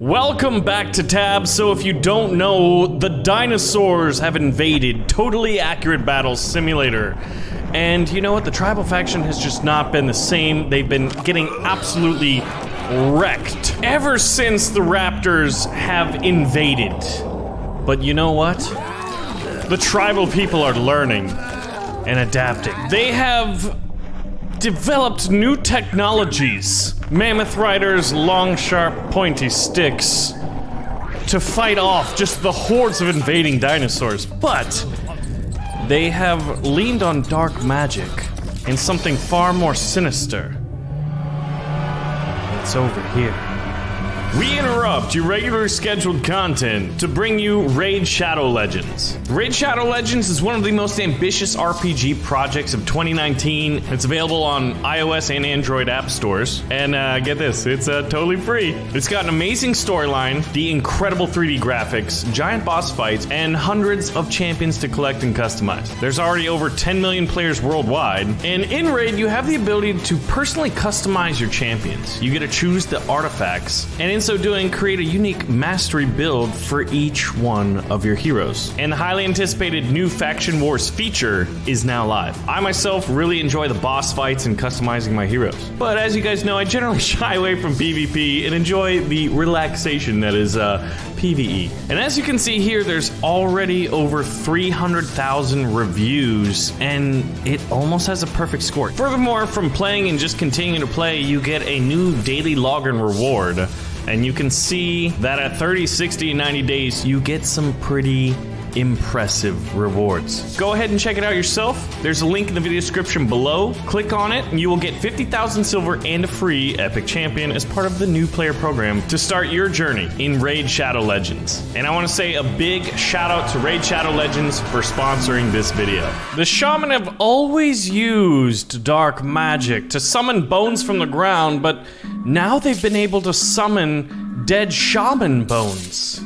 Welcome back to Tab. So if you don't know, the dinosaurs have invaded Totally Accurate Battle Simulator. And you know what? The tribal faction has just not been the same. They've been getting absolutely wrecked ever since the raptors have invaded. But you know what? The tribal people are learning and adapting. They have developed new technologies. Mammoth riders, long, sharp, pointy sticks to fight off just the hordes of invading dinosaurs. But they have leaned on dark magic and something far more sinister. It's over here. We interrupt your regularly scheduled content to bring you Raid Shadow Legends. Raid Shadow Legends is one of the most ambitious RPG projects of 2019. It's available on iOS and Android app stores. And get this, it's totally free. It's got an amazing storyline, the incredible 3D graphics, giant boss fights, and hundreds of champions to collect and customize. There's already over 10 million players worldwide. And in Raid, you have the ability to personally customize your champions. You get to choose the artifacts, and in so doing, create a unique mastery build for each one of your heroes. And the highly anticipated new Faction Wars feature is now live. I myself really enjoy the boss fights and customizing my heroes. But as you guys know, I generally shy away from PvP and enjoy the relaxation that is PvE. And as you can see here, there's already over 300,000 reviews, and it almost has a perfect score. Furthermore, from playing and just continuing to play, you get a new daily login reward. And you can see that at 30, 60, and 90 days, you get some pretty impressive rewards. Go ahead and check it out yourself. There's a link in the video description below. Click on it, and you will get 50,000 silver and a free Epic Champion as part of the new player program to start your journey in Raid Shadow Legends. And I want to say a big shout out to Raid Shadow Legends for sponsoring this video. The Shaman have always used dark magic to summon bones from the ground, but now they've been able to summon dead shaman bones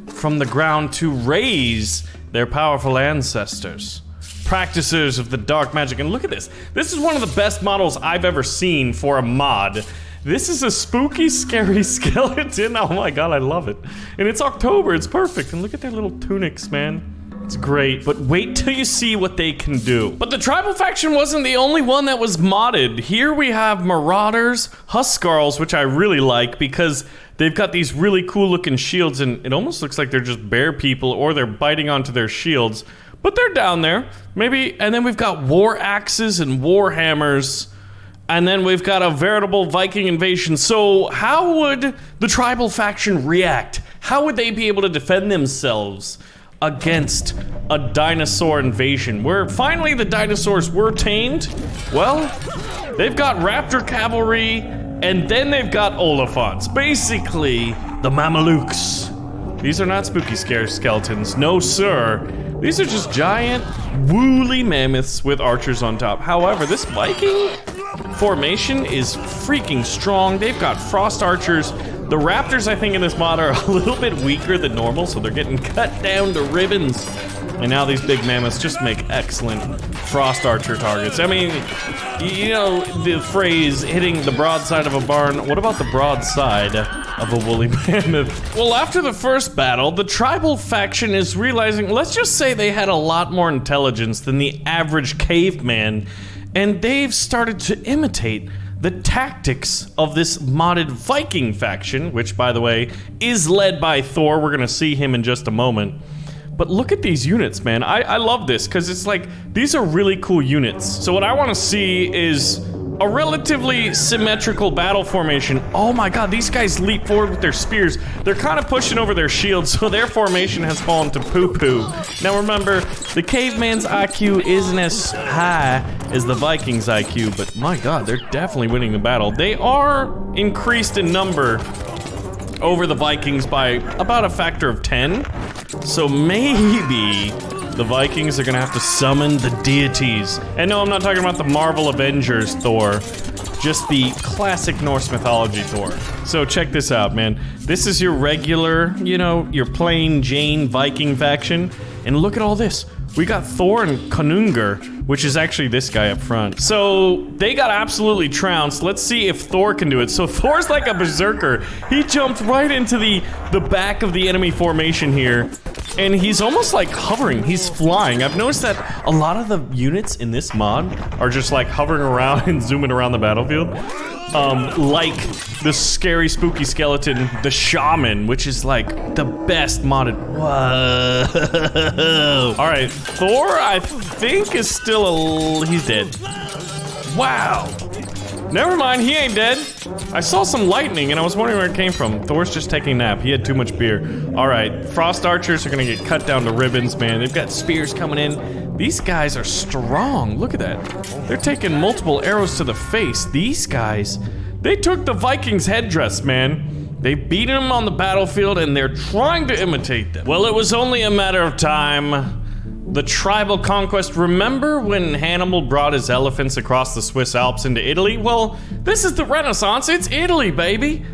from the ground to raise their powerful ancestors. Practitioners of the dark magic. And look at this. This is one of the best models I've ever seen for a mod. This is a spooky, scary skeleton. Oh my god, I love it. And it's October, it's perfect. And look at their little tunics, man. It's great, but wait till you see what they can do. But the tribal faction wasn't the only one that was modded. Here we have Marauders, Huskarls, which I really like because they've got these really cool looking shields, and it almost looks like they're just bear people or they're biting onto their shields, but they're down there, maybe. And then we've got war axes and war hammers, and then we've got a veritable Viking invasion. So how would the tribal faction react? How would they be able to defend themselves against a dinosaur invasion where finally the dinosaurs were tamed? Well, they've got raptor cavalry, and then they've got Oliphants. Basically, the Mamelukes. These are not spooky scare skeletons, no sir. These are just giant, woolly mammoths with archers on top. However, this Viking formation is freaking strong. They've got frost archers. The raptors, I think, in this mod are a little bit weaker than normal, so they're getting cut down to ribbons. And now these big mammoths just make excellent frost archer targets. I mean, you know the phrase, hitting the broadside of a barn. What about the broadside of a woolly mammoth? Well, after the first battle, the tribal faction is realizing, let's just say they had a lot more intelligence than the average caveman, and they've started to imitate the tactics of this modded Viking faction, which, by the way, is led by Thor. We're gonna see him in just a moment. But look at these units, man. I love this, because it's like, these are really cool units. So what I want to see is a relatively symmetrical battle formation. Oh my god, these guys leap forward with their spears. They're kind of pushing over their shields, so their formation has fallen to poo-poo. Now remember, the caveman's IQ isn't as high as the Viking's IQ, but my god, they're definitely winning the battle. They are increased in number over the Vikings by about a factor of 10. So maybe the Vikings are gonna have to summon the deities. And no, I'm not talking about the Marvel Avengers Thor, just the classic Norse mythology Thor. So check this out, man. This is your regular, you know, your plain Jane Viking faction. And look at all this. We got Thor and Konungur, which is actually this guy up front. So they got absolutely trounced. Let's see if Thor can do it. So Thor's like a berserker. He jumped right into the back of the enemy formation here. And he's almost like hovering. He's flying. I've noticed that a lot of the units in this mod are just like hovering around and zooming around the battlefield. Like the scary spooky skeleton, the Shaman, which is like the best modded. Whoa. All right, Thor, I think is still he's dead. Wow. Never mind, he ain't dead. I saw some lightning and I was wondering where it came from. Thor's just taking a nap. He had too much beer. All right, frost archers are gonna get cut down to ribbons, man. They've got spears coming in. These guys are strong. Look at that. They're taking multiple arrows to the face. These guys, they took the Vikings' headdress, man. They beat them on the battlefield and they're trying to imitate them. Well, it was only a matter of time. The tribal conquest. Remember when Hannibal brought his elephants across the Swiss Alps into Italy? Well, this is the Renaissance. It's Italy, baby.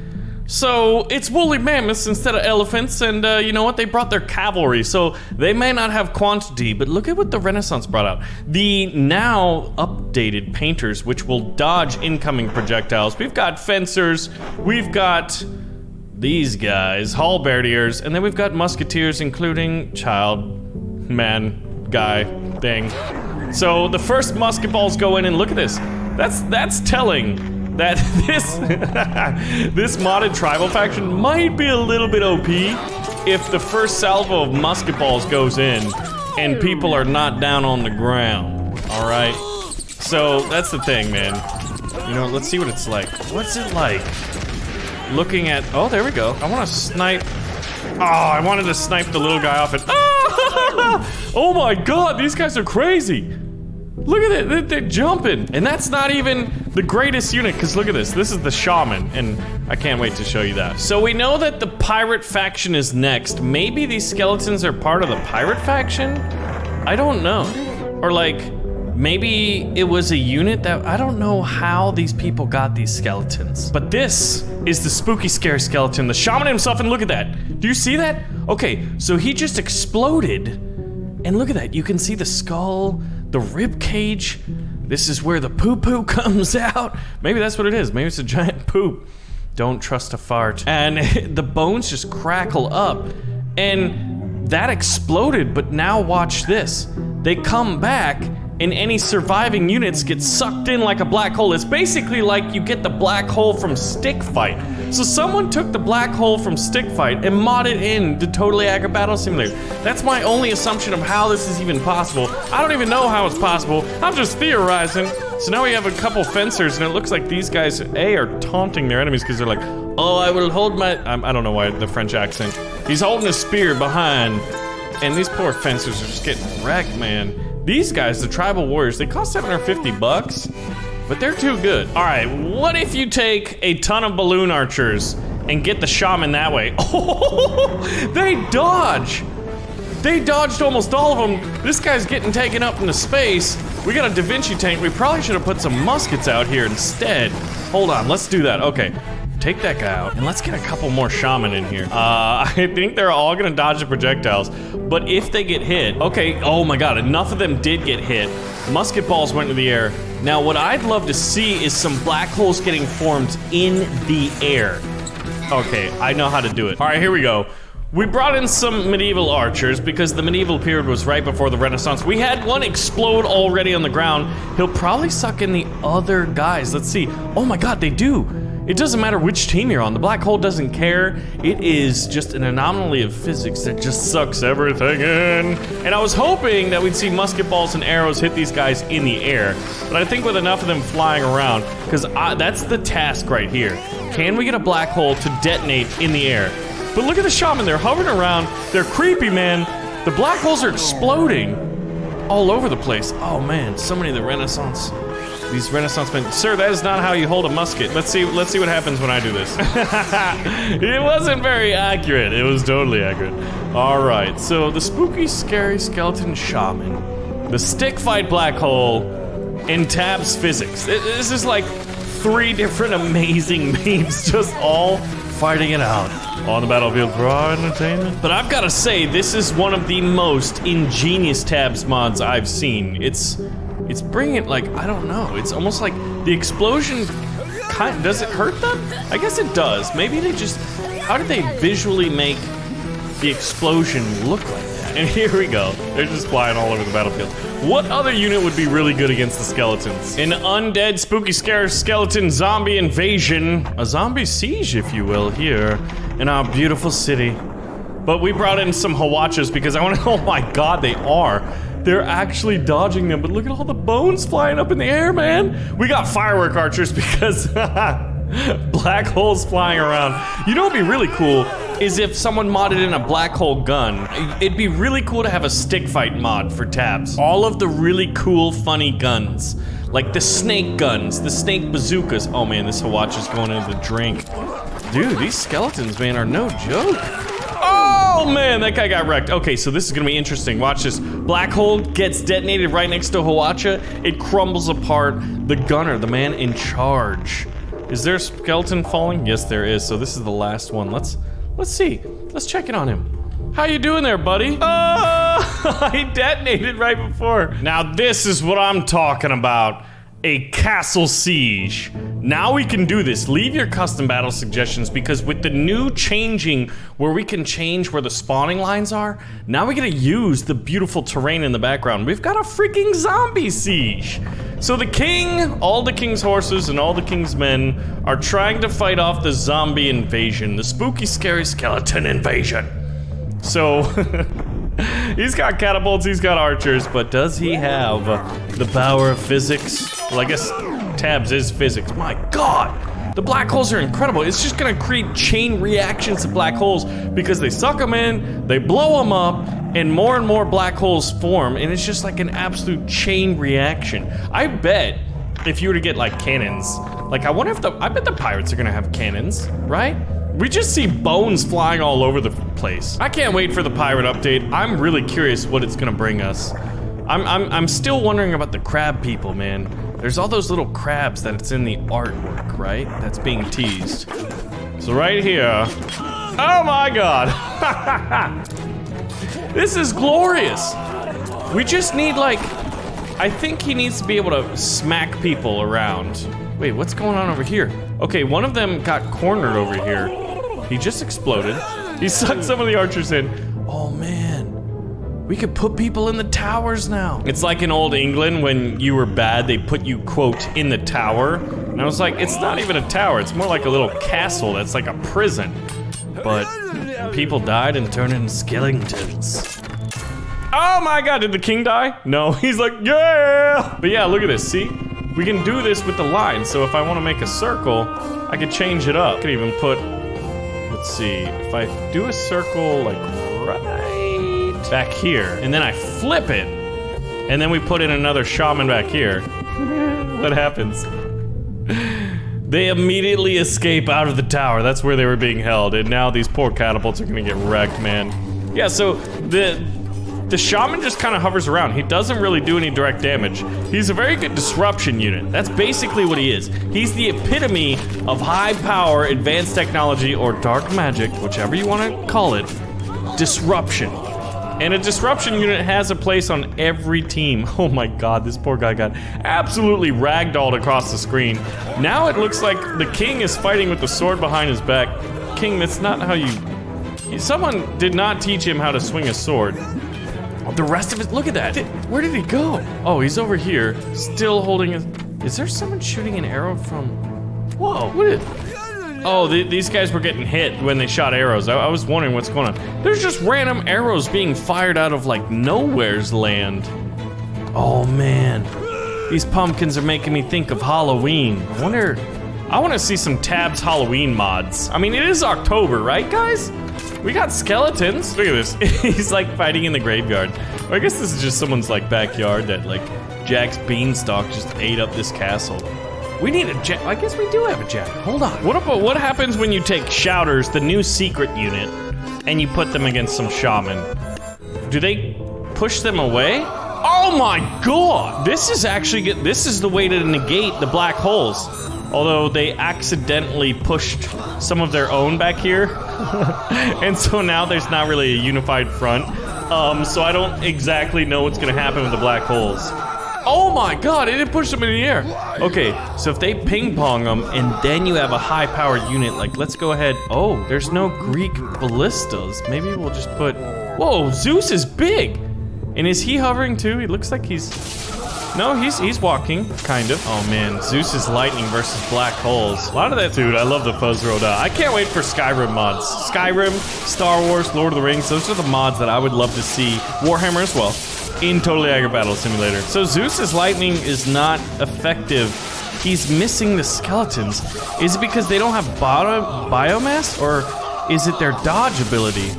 So it's woolly mammoths instead of elephants, and you know what? They brought their cavalry, so they may not have quantity, but look at what the Renaissance brought out. The now updated painters, which will dodge incoming projectiles. We've got fencers, we've got these guys, halberdiers, and then we've got musketeers, including child, man, guy, thing. So the first musket balls go in, and look at this. That's telling that this modded tribal faction might be a little bit OP if the first salvo of musket balls goes in and people are not down on the ground. All right. So that's the thing, man. You know, let's see what it's like. What's it like? Looking at, oh, there we go. I want to snipe. Oh, I wanted to snipe the little guy off it. Oh my God, these guys are crazy. Look at it, they're jumping. And that's not even the greatest unit, because look at this. This is the Shaman, and I can't wait to show you that. So we know that the pirate faction is next. Maybe these skeletons are part of the pirate faction? I don't know. Or like, maybe it was a unit that, I don't know how these people got these skeletons. But this is the spooky scare skeleton, the Shaman himself, and look at that. Do you see that? Okay, so he just exploded, and look at that. You can see the skull, the rib cage. This is where the poo-poo comes out. Maybe that's what it is. Maybe it's a giant poop. Don't trust a fart. And the bones just crackle up. And that exploded, but now watch this. They come back, and any surviving units get sucked in like a black hole. It's basically like you get the black hole from Stick Fight. So someone took the black hole from Stick Fight and modded in to Totally Accurate Battle Simulator. That's my only assumption of how this is even possible. I don't even know how it's possible. I'm just theorizing. So now we have a couple fencers, and it looks like these guys, are taunting their enemies because they're like, oh, I will hold my... I don't know why, the French accent. He's holding a spear behind, and these poor fencers are just getting wrecked, man. These guys, the tribal warriors, they cost 750 bucks, but they're too good. All right, what if you take a ton of balloon archers and get the Shaman that way? Oh, they dodge. They dodged almost all of them. This guy's getting taken up into space. We got a Da Vinci tank. We probably should have put some muskets out here instead. Hold on, let's do that. Okay. Take that guy out, and let's get a couple more Shaman in here. I think they're all gonna dodge the projectiles, but if they get hit, okay, oh my God, enough of them did get hit. Musket balls went into the air. Now, what I'd love to see is some black holes getting formed in the air. Okay, I know how to do it. All right, here we go. We brought in some medieval archers because the medieval period was right before the Renaissance. We had one explode already on the ground. He'll probably suck in the other guys. Let's see. Oh my God, they do. It doesn't matter which team you're on. The black hole doesn't care. It is just an anomaly of physics that just sucks everything in. And I was hoping that we'd see musket balls and arrows hit these guys in the air. But I think with enough of them flying around, because that's the task right here. Can we get a black hole to detonate in the air? But look at the Shaman. They're hovering around. They're creepy, man. The black holes are exploding all over the place. Oh man, so many of the Renaissance. These Renaissance men. Sir, that is not how you hold a musket. Let's see what happens when I do this. It wasn't very accurate. It was totally accurate. All right, so the spooky, scary skeleton Shaman, the stick fight black hole, and Tab's physics. This is like 3 different amazing memes, just all fighting it out. On the battlefield for our entertainment. But I've got to say, this is one of the most ingenious tabs mods I've seen. It's bringing, like, I don't know. It's almost like the explosion does it hurt them? I guess it does. Maybe they just, how did they visually make the explosion look like that? And here we go. They're just flying all over the battlefield. What other unit would be really good against the skeletons? An undead, spooky, scary skeleton zombie invasion. A zombie siege, if you will, here in our beautiful city. But we brought in some Hawachas because I want to, oh my god, they are. They're actually dodging them, but look at all the bones flying up in the air, man. We got firework archers because black holes flying around. You know what'd be really cool is if someone modded in a black hole gun. It'd be really cool to have a stick fight mod for tabs. All of the really cool, funny guns. Like the snake guns, the snake bazookas. Oh man, this Hawacha's going into the drink. Dude, these skeletons, man, are no joke. Oh man, that guy got wrecked. Okay, so this is gonna be interesting. Watch this. Black hole gets detonated right next to Hawacha. It crumbles apart. The gunner, the man in charge. Is there a skeleton falling? Yes, there is. So this is the last one. Let's see. Let's check in on him. How you doing there, buddy? Oh, he detonated right before. Now this is what I'm talking about. A castle siege. Now we can do this. Leave your custom battle suggestions because with the new changing where we can change where the spawning lines are, now we gotta use the beautiful terrain in the background. We've got a freaking zombie siege. So the king, all the king's horses and all the king's men are trying to fight off the zombie invasion, the spooky, scary skeleton invasion. So he's got catapults, he's got archers, but does he have the power of physics? Well, I guess tabs is physics. My god, the black holes are incredible. It's just gonna create chain reactions to black holes because they suck them in, they blow them up, and more black holes form, and it's just like an absolute chain reaction. I bet if you were to get like cannons, like I bet the pirates are gonna have cannons, right? We just see bones flying all over the place. I can't wait for the pirate update. I'm really curious what it's gonna bring us. I'm still wondering about the crab people, man. There's all those little crabs that it's in the artwork, right? That's being teased. So right here, oh my god. This is glorious. We just need like, I think he needs to be able to smack people around. Wait, what's going on over here? Okay, one of them got cornered over here. He just exploded. He sucked some of the archers in. Oh man, we could put people in the towers now. It's like in old England when you were bad, they put you, quote, in the tower. And I was like, it's not even a tower, it's more like a little castle that's like a prison. But people died and turned into skeletons. Oh my god, did the king die? No, he's like, yeah! But yeah, look at this, see? We can do this with the line, so if I want to make a circle, I could change it up. I could even put, let's see, if I do a circle like right back here, and then I flip it, and then we put in another shaman back here, what happens? They immediately escape out of the tower. That's where they were being held, and now these poor catapults are gonna get wrecked, man. Yeah, so the shaman just kind of hovers around. He doesn't really do any direct damage. He's a very good disruption unit. That's basically what he is. He's the epitome of high power, advanced technology, or dark magic, whichever you want to call it, disruption. And a disruption unit has a place on every team. Oh my god, this poor guy got absolutely ragdolled across the screen. Now it looks like the king is fighting with the sword behind his back. King, that's not how you... Someone did not teach him how to swing a sword. The rest of it, look at that. Where did he go? Oh, he's over here, still holding his... Is there someone shooting an arrow from... Whoa, what is... Oh, these guys were getting hit when they shot arrows. I was wondering what's going on. There's just random arrows being fired out of like nowhere's land. Oh man, these pumpkins are making me think of Halloween. I want to see some Tabs Halloween mods. I mean, it is October, right guys? We got skeletons. Look at this. He's like fighting in the graveyard. Or I guess this is just someone's like backyard that like Jack's beanstalk just ate up this castle. We need a jack. I guess we do have a jack. Hold on. What happens when you take shouters, the new secret unit, and you put them against some shaman? Do they push them away? Oh my god! This is actually good. This is the way to negate the black holes. Although they accidentally pushed some of their own back here. And so now there's not really a unified front. So I don't exactly know what's gonna happen with the black holes. Oh my god, it didn't push them in the air. Okay, so if they ping pong them and then you have a high powered unit, like let's go ahead. Oh, there's no Greek ballistas. Maybe we'll just put, whoa, Zeus is big. And is he hovering too? He looks like he's, no, he's walking, kind of. Oh man, Zeus is lightning versus black holes. A lot of that, dude, I love the fuzz roda. I can't wait for Skyrim mods. Skyrim, Star Wars, Lord of the Rings, those are the mods that I would love to see. Warhammer as well. In Totally Accurate Battle Simulator. So Zeus's lightning is not effective. He's missing the skeletons. Is it because they don't have biomass, or is it their dodge ability?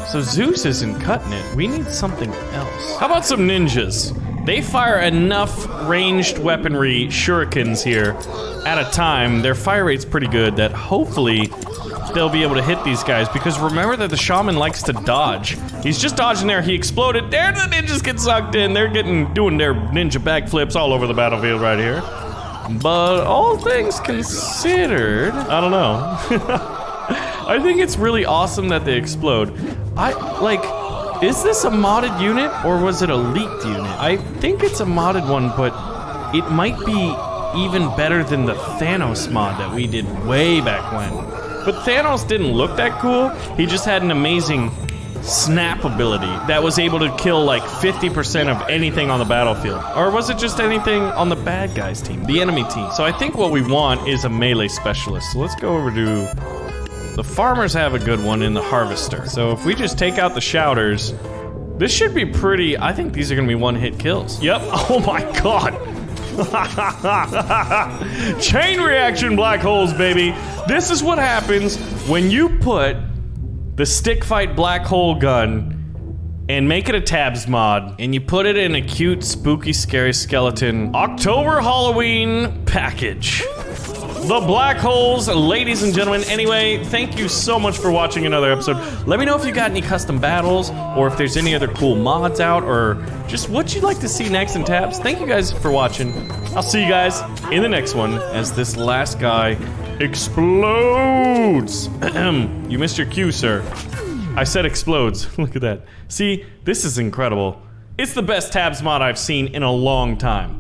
So Zeus isn't cutting it. We need something else. How about some ninjas? They fire enough ranged weaponry shurikens here at a time. Their fire rate's pretty good that hopefully they'll be able to hit these guys, because remember that the shaman likes to dodge. He's just dodging there, he exploded. There the ninjas get sucked in. They're doing their ninja backflips all over the battlefield right here. But all things considered, I don't know. I think it's really awesome that they explode. Is this a modded unit or was it a leaked unit? I think it's a modded one, but it might be even better than the Thanos mod that we did way back when. But Thanos didn't look that cool. He just had an amazing snap ability that was able to kill like 50% of anything on the battlefield. Or was it just anything on the bad guys team, the enemy team? So I think what we want is a melee specialist. So let's go over to, the farmers have a good one in the harvester. So if we just take out the shouters, this should be pretty, I think these are gonna be one-hit kills. Yep, oh my god. Chain reaction black holes, baby. This is what happens when you put the stick fight black hole gun and make it a tabs mod, and you put it in a cute, spooky, scary skeleton October Halloween package. The black holes, ladies and gentlemen. Anyway, thank you so much for watching another episode. Let me know if you got any custom battles, or if there's any other cool mods out, or just what you'd like to see next in tabs. Thank you guys for watching. I'll see you guys in the next one as this last guy explodes. You missed your cue, sir. I said explodes. Look at that. See, this is incredible. It's the best tabs mod I've seen in a long time.